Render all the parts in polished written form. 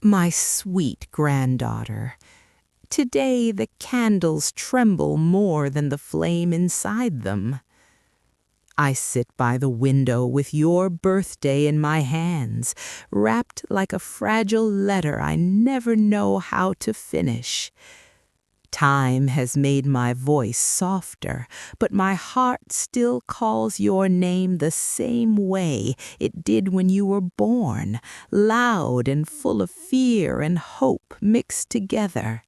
My sweet granddaughter, today the candles tremble more than the flame inside them. I sit by the window with your birthday in my hands, wrapped like a fragile letter I never know how to finish. Time has made my voice softer, but my heart still calls your name the same way it did when you were born, loud and full of fear and hope mixed together.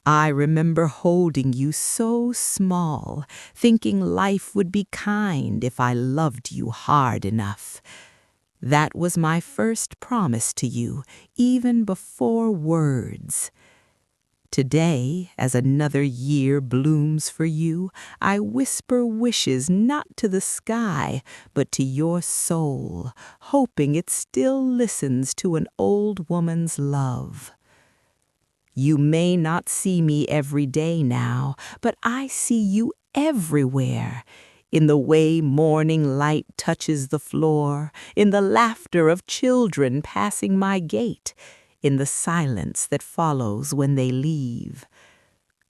I remember holding you so small, thinking life would be kind if I loved you hard enough. That was my first promise to you, even before words. Today, as another year blooms for you, I whisper wishes not to the sky, but to your soul, hoping it still listens to an old woman's love. You may not see me every day now, but I see you everywhere. In the way morning light touches the floor, in the laughter of children passing my gate, in the silence that follows when they leave.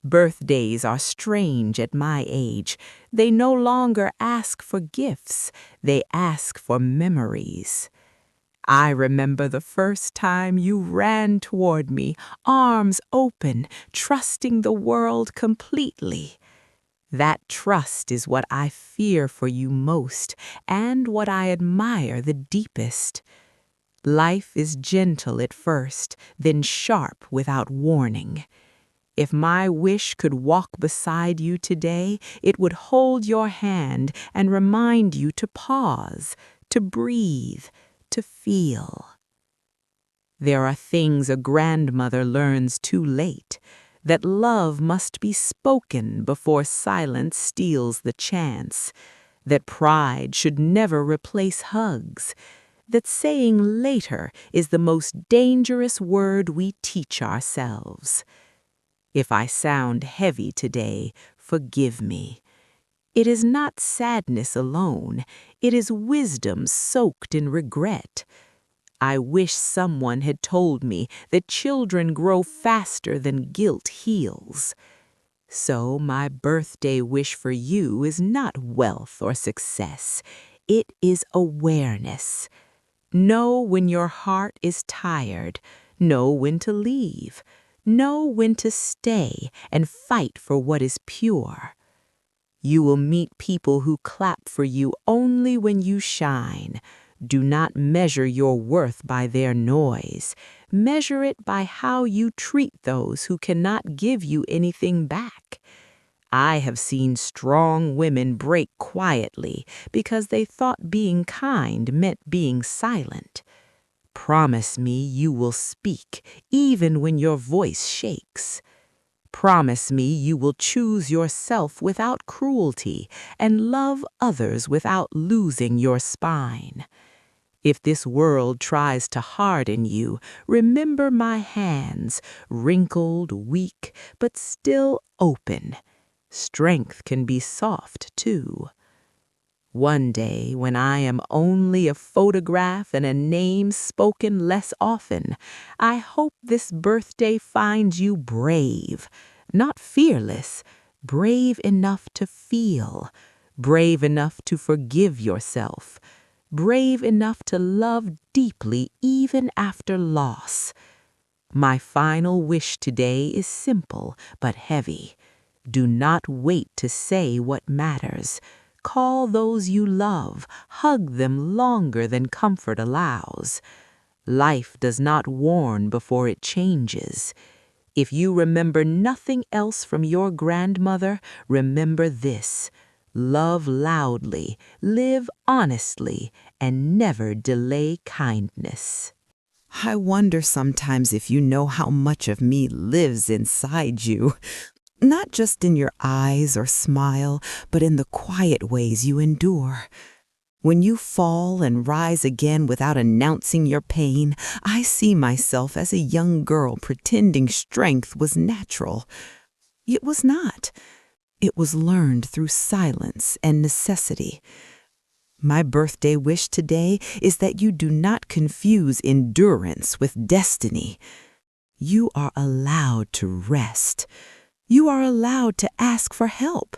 Birthdays are strange at my age. They no longer ask for gifts, they ask for memories. I remember the first time you ran toward me, arms open, trusting the world completely. That trust is what I fear for you most, and what I admire the deepest. Life is gentle at first, then sharp without warning. If my wish could walk beside you today, it would hold your hand and remind you to pause, to breathe, to feel. There are things a grandmother learns too late, that love must be spoken before silence steals the chance, that pride should never replace hugs, that saying later is the most dangerous word we teach ourselves. If I sound heavy today, forgive me. It is not sadness alone, it is wisdom soaked in regret. I wish someone had told me that children grow faster than guilt heals. So my birthday wish for you is not wealth or success, it is awareness. Know when your heart is tired, know when to leave, know when to stay and fight for what is pure. You will meet people who clap for you only when you shine. Do not measure your worth by their noise. Measure it by how you treat those who cannot give you anything back. I have seen strong women break quietly because they thought being kind meant being silent. Promise me you will speak even when your voice shakes. Promise me you will choose yourself without cruelty and love others without losing your spine. If this world tries to harden you, remember my hands, wrinkled, weak, but still open. Strength can be soft, too. One day, when I am only a photograph and a name spoken less often, I hope this birthday finds you brave, not fearless, brave enough to feel, brave enough to forgive yourself, brave enough to love deeply even after loss. My final wish today is simple but heavy. Do not wait to say what matters. Call those you love, hug them longer than comfort allows. Life does not warn before it changes. If you remember nothing else from your grandmother, remember this: love loudly, live honestly, and never delay kindness. I wonder sometimes if you know how much of me lives inside you. Not just in your eyes or smile, but in the quiet ways you endure. When you fall and rise again without announcing your pain, I see myself as a young girl pretending strength was natural. It was not. It was learned through silence and necessity. My birthday wish today is that you do not confuse endurance with destiny. You are allowed to rest. You are allowed to ask for help.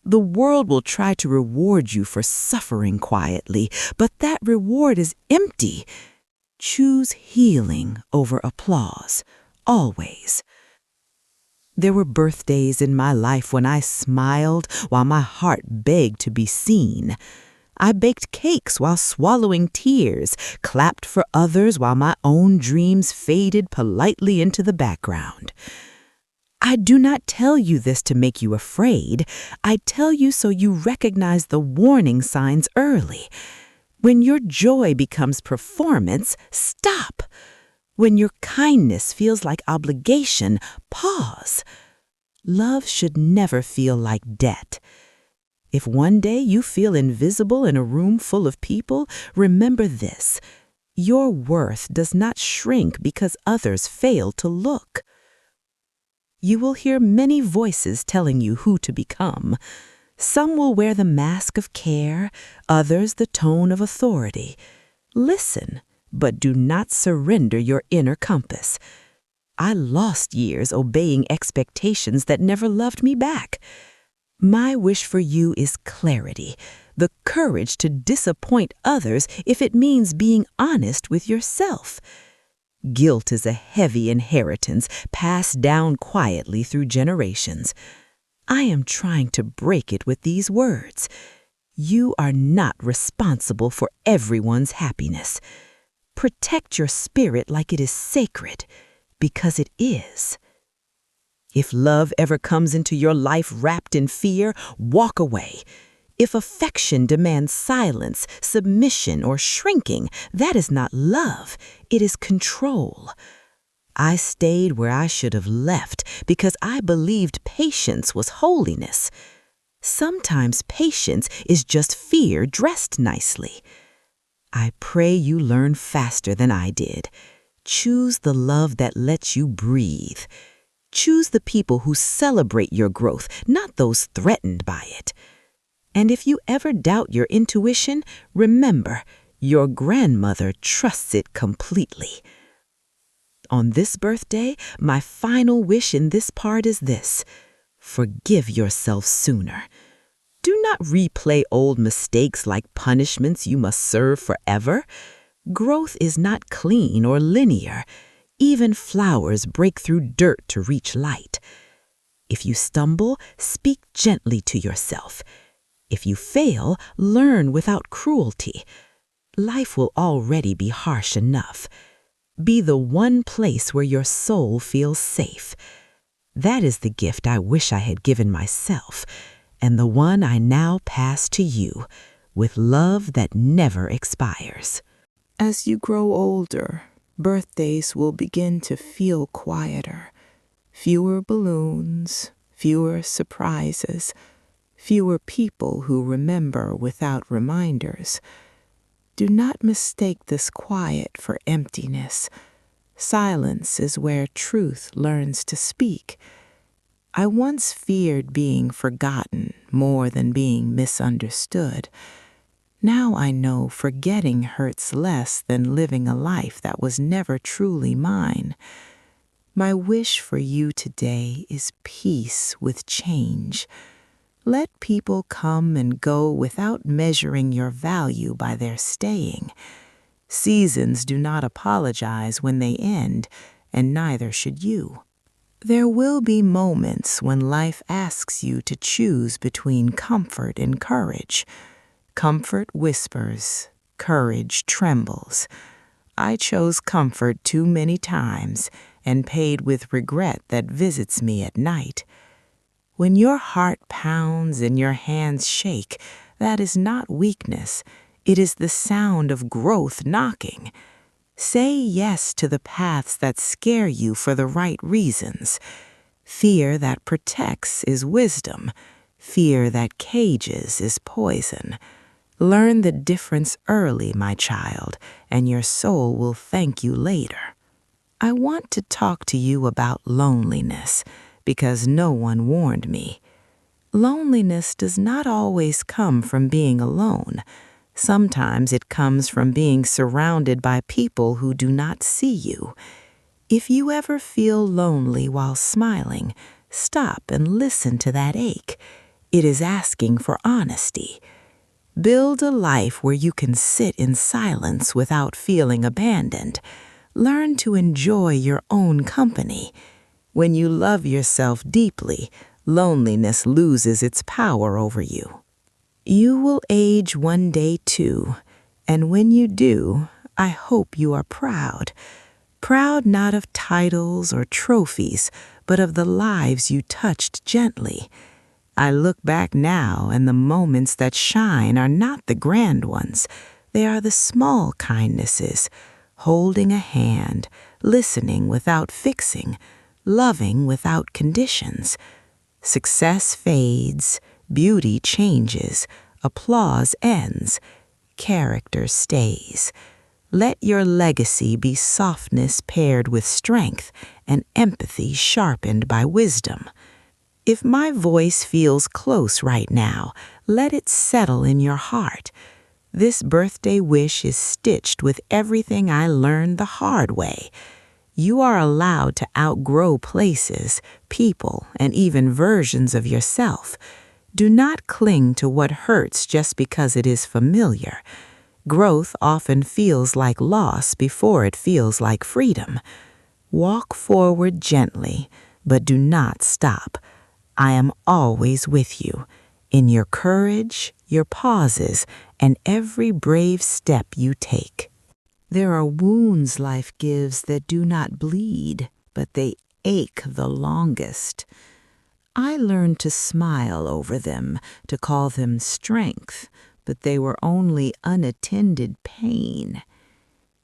The world will try to reward you for suffering quietly, but that reward is empty. Choose healing over applause, always. There were birthdays in my life when I smiled while my heart begged to be seen. I baked cakes while swallowing tears, clapped for others while my own dreams faded politely into the background. I do not tell you this to make you afraid. I tell you so you recognize the warning signs early. When your joy becomes performance, stop. When your kindness feels like obligation, pause. Love should never feel like debt. If one day you feel invisible in a room full of people, remember this: your worth does not shrink because others fail to look. You will hear many voices telling you who to become. Some will wear the mask of care, others the tone of authority. Listen, but do not surrender your inner compass. I lost years obeying expectations that never loved me back. My wish for you is clarity, the courage to disappoint others if it means being honest with yourself. Guilt is a heavy inheritance passed down quietly through generations. I am trying to break it with these words. You are not responsible for everyone's happiness. Protect your spirit like it is sacred, because it is. If love ever comes into your life wrapped in fear, walk away. If affection demands silence, submission, or shrinking, that is not love, it is control. I stayed where I should have left because I believed patience was holiness. Sometimes patience is just fear dressed nicely. I pray you learn faster than I did. Choose the love that lets you breathe. Choose the people who celebrate your growth, not those threatened by it. And if you ever doubt your intuition, remember, your grandmother trusts it completely. On this birthday, my final wish in this part is this: forgive yourself sooner. Do not replay old mistakes like punishments you must serve forever. Growth is not clean or linear. Even flowers break through dirt to reach light. If you stumble, speak gently to yourself. If you fail, learn without cruelty. Life will already be harsh enough. Be the one place where your soul feels safe. That is the gift I wish I had given myself, and the one I now pass to you, with love that never expires. As you grow older, birthdays will begin to feel quieter. Fewer balloons, fewer surprises, fewer people who remember without reminders. Do not mistake this quiet for emptiness. Silence is where truth learns to speak. I once feared being forgotten more than being misunderstood. Now I know forgetting hurts less than living a life that was never truly mine. My wish for you today is peace with change. Let people come and go without measuring your value by their staying. Seasons do not apologize when they end, and neither should you. There will be moments when life asks you to choose between comfort and courage. Comfort whispers, courage trembles. I chose comfort too many times and paid with regret that visits me at night. When your heart pounds and your hands shake, that is not weakness. It is the sound of growth knocking. Say yes to the paths that scare you for the right reasons. Fear that protects is wisdom. Fear that cages is poison. Learn the difference early, my child, and your soul will thank you later. I want to talk to you about loneliness, because no one warned me. Loneliness does not always come from being alone. Sometimes it comes from being surrounded by people who do not see you. If you ever feel lonely while smiling, stop and listen to that ache. It is asking for honesty. Build a life where you can sit in silence without feeling abandoned. Learn to enjoy your own company. When you love yourself deeply, loneliness loses its power over you. You will age one day too, and when you do, I hope you are proud. Proud not of titles or trophies, but of the lives you touched gently. I look back now, and the moments that shine are not the grand ones. They are the small kindnesses, holding a hand, listening without fixing, loving without conditions. Success fades, beauty changes, applause ends, character stays. Let your legacy be softness paired with strength and empathy sharpened by wisdom. If my voice feels close right now, let it settle in your heart. This birthday wish is stitched with everything I learned the hard way. You are allowed to outgrow places, people, and even versions of yourself. Do not cling to what hurts just because it is familiar. Growth often feels like loss before it feels like freedom. Walk forward gently, but do not stop. I am always with you, in your courage, your pauses, and every brave step you take. There are wounds life gives that do not bleed, but they ache the longest. I learned to smile over them, to call them strength, but they were only unattended pain.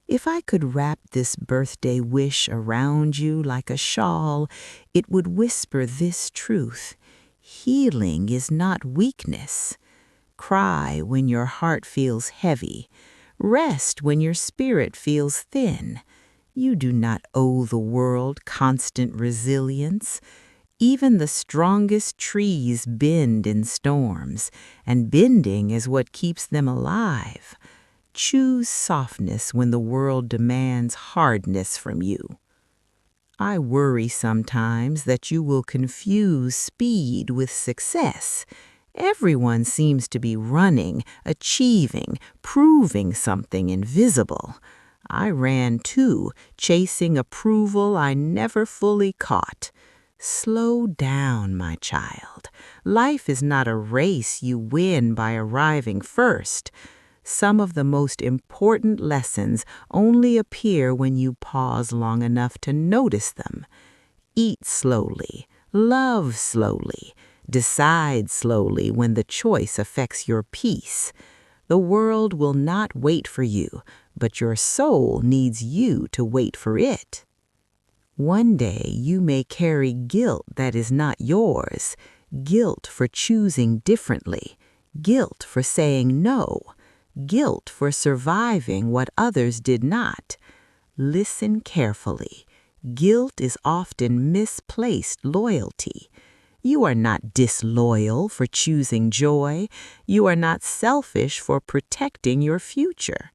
If I could wrap this birthday wish around you like a shawl, it would whisper this truth: healing is not weakness. Cry when your heart feels heavy. Rest when your spirit feels thin. You do not owe the world constant resilience. Even the strongest trees bend in storms, and bending is what keeps them alive. Choose softness when the world demands hardness from you. I worry sometimes that you will confuse speed with success. Everyone seems to be running, achieving, proving something invisible. I ran too, chasing approval I never fully caught. Slow down, my child. Life is not a race you win by arriving first. Some of the most important lessons only appear when you pause long enough to notice them. Eat slowly, love slowly, decide slowly when the choice affects your peace. The world will not wait for you, but your soul needs you to wait for it. One day you may carry guilt that is not yours, guilt for choosing differently, guilt for saying no, guilt for surviving what others did not. Listen carefully. Guilt is often misplaced loyalty. You are not disloyal for choosing joy. You are not selfish for protecting your future.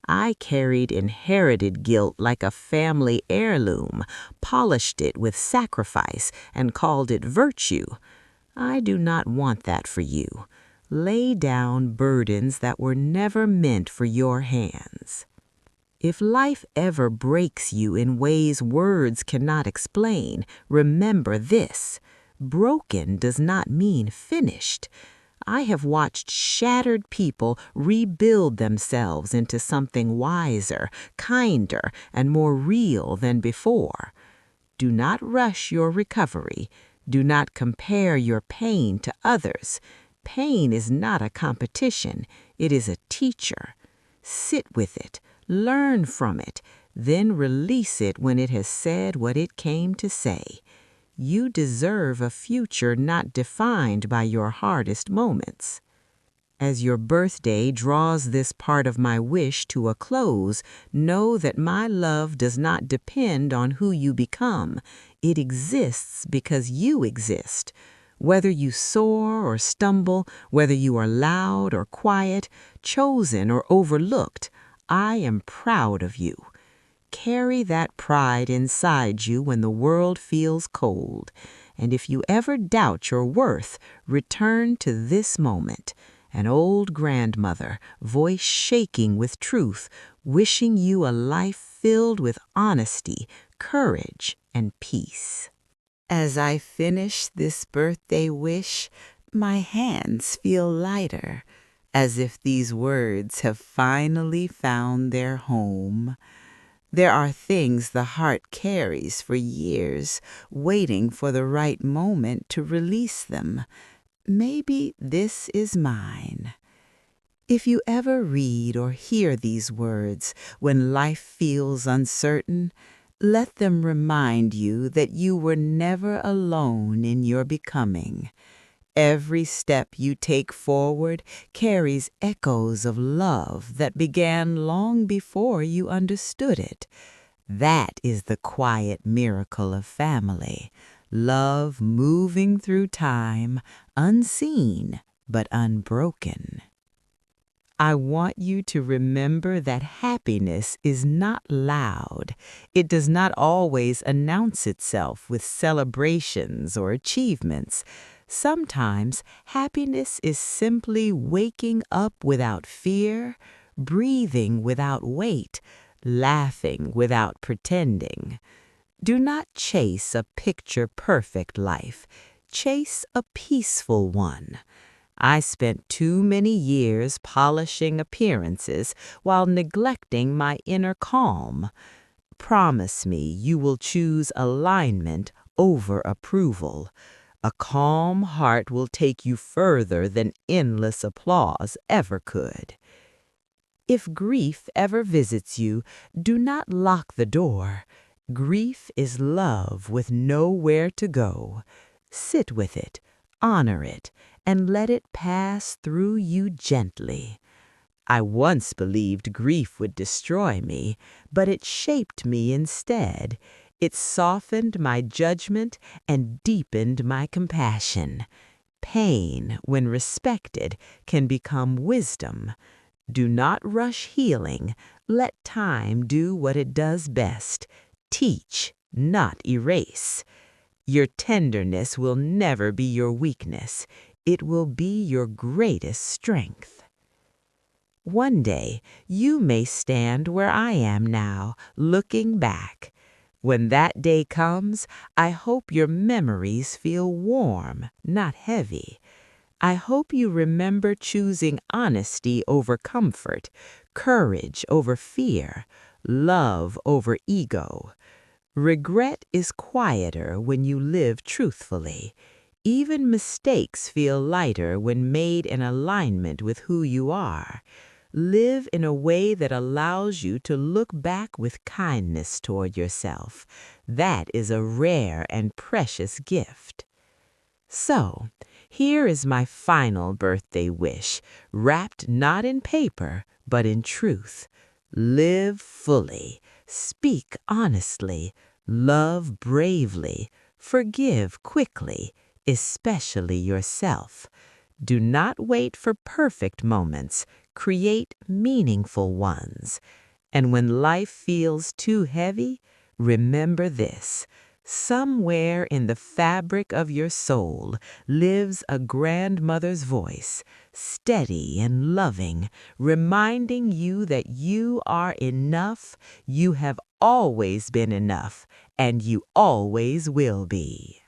I carried inherited guilt like a family heirloom, polished it with sacrifice, and called it virtue. I do not want that for you. Lay down burdens that were never meant for your hands. If life ever breaks you in ways words cannot explain, remember this: broken does not mean finished. I have watched shattered people rebuild themselves into something wiser, kinder, and more real than before. Do not rush your recovery. Do not compare your pain to others. Pain is not a competition. It is a teacher. Sit with it. Learn from it. Then release it when it has said what it came to say. You deserve a future not defined by your hardest moments. As your birthday draws this part of my wish to a close, know that my love does not depend on who you become. It exists because you exist. Whether you soar or stumble, whether you are loud or quiet, chosen or overlooked, I am proud of you. Carry that pride inside you when the world feels cold. And if you ever doubt your worth, return to this moment. An old grandmother, voice shaking with truth, wishing you a life filled with honesty, courage, and peace. As I finish this birthday wish, my hands feel lighter, as if these words have finally found their home. There are things the heart carries for years, waiting for the right moment to release them. Maybe this is mine. If you ever read or hear these words when life feels uncertain, let them remind you that you were never alone in your becoming. Every step you take forward carries echoes of love that began long before you understood it. That is the quiet miracle of family. Love moving through time, unseen but unbroken. I want you to remember that happiness is not loud. It does not always announce itself with celebrations or achievements. Sometimes happiness is simply waking up without fear, breathing without weight, laughing without pretending. Do not chase a picture-perfect life. Chase a peaceful one. I spent too many years polishing appearances while neglecting my inner calm. Promise me you will choose alignment over approval. A calm heart will take you further than endless applause ever could. If grief ever visits you, do not lock the door. Grief is love with nowhere to go. Sit with it, honor it, and let it pass through you gently. I once believed grief would destroy me, but it shaped me instead. It softened my judgment and deepened my compassion. Pain, when respected, can become wisdom. Do not rush healing. Let time do what it does best. Teach, not erase. Your tenderness will never be your weakness. It will be your greatest strength. One day, you may stand where I am now, looking back. When that day comes, I hope your memories feel warm, not heavy. I hope you remember choosing honesty over comfort, courage over fear, love over ego. Regret is quieter when you live truthfully. Even mistakes feel lighter when made in alignment with who you are. Live in a way that allows you to look back with kindness toward yourself. That is a rare and precious gift. So, here is my final birthday wish, wrapped not in paper, but in truth. Live fully, speak honestly, love bravely, forgive quickly, especially yourself. Do not wait for perfect moments, create meaningful ones. And when life feels too heavy, remember this. Somewhere in the fabric of your soul lives a grandmother's voice, steady and loving, reminding you that you are enough, you have always been enough, and you always will be.